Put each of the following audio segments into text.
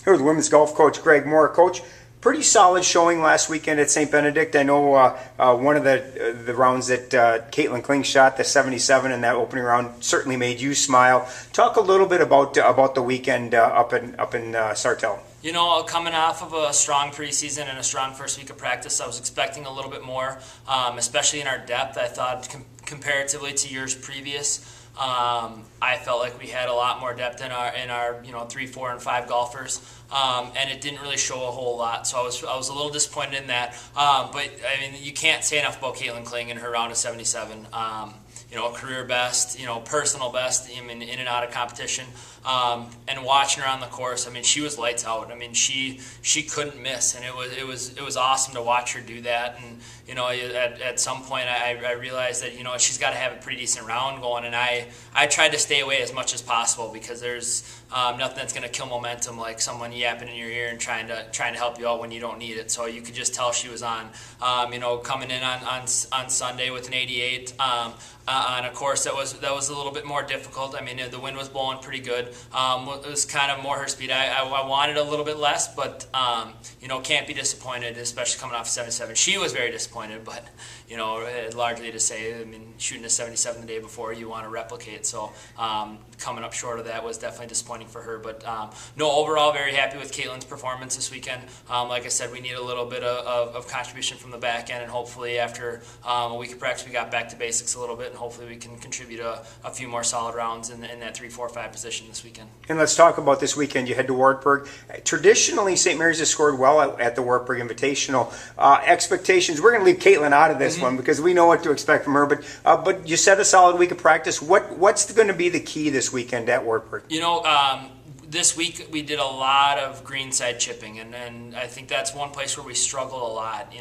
Here with women's golf coach Greg Moore. Coach, pretty solid showing last weekend at St. Benedict. I know one of the rounds that Caitlin Kling shot, the 77 in that opening round, certainly made you smile. Talk a little bit about the weekend up in Sartell. You know, coming off of a strong preseason and a strong first week of practice, I was expecting a little bit more, especially in our depth. I thought comparatively to years previous, I felt like we had a lot more depth in our 3, 4, and 5 golfers, and it didn't really show a whole lot. So I was a little disappointed in that. But I mean, you can't say enough about Caitlin Kling in her round of 77. A career best, personal best, in and out of competition, and watching her on the course. I mean, she was lights out. I mean, she couldn't miss, and it was awesome to watch her do that. And at some point, I realized that she's got to have a pretty decent round going, and I tried to stay away as much as possible because there's nothing that's going to kill momentum like someone yapping in your ear and trying to help you out when you don't need it. So you could just tell she was on, coming in on Sunday with an 88. On a course that was a little bit more difficult. I mean, the wind was blowing pretty good. It was kind of more her speed. I wanted a little bit less, but can't be disappointed, especially coming off 77. She was very disappointed, but largely to say, I mean, shooting a 77 the day before, you want to replicate. So coming up short of that was definitely disappointing for her. But overall, very happy with Caitlin's performance this weekend. Like I said, we need a little bit of contribution from the back end, and hopefully after a week of practice, we got back to basics a little bit, and hopefully we can contribute a few more solid rounds in that 3, 4, 5 position this weekend. And let's talk about this weekend. You head to Wartburg. Traditionally, St. Mary's has scored well at the Wartburg Invitational. Expectations, we're going to leave Caitlin out of this one because we know what to expect from her, but you set a solid week of practice. What's going to be the key this weekend at Wartburg? This week we did a lot of greenside chipping, and I think that's one place where we struggle a lot.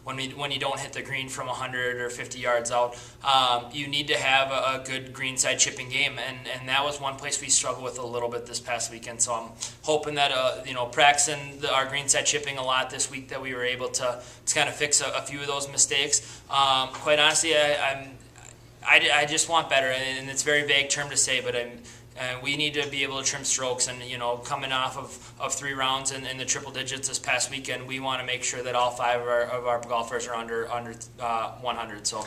When you don't hit the green from 100 or 50 yards out, you need to have a good greenside chipping game, and that was one place we struggled with a little bit this past weekend. So I'm hoping that practicing our greenside chipping a lot this week, that we were able to kind of fix a few of those mistakes. Quite honestly, I just want better, and it's a very vague term to say, but we need to be able to trim strokes, and coming off of 3 rounds in the triple digits this past weekend, we want to make sure that all 5 of our golfers are under 100. So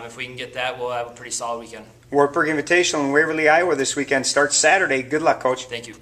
if we can get that, we'll have a pretty solid weekend. Wartburg Invitational in Waverly, Iowa this weekend starts Saturday. Good luck, Coach. Thank you.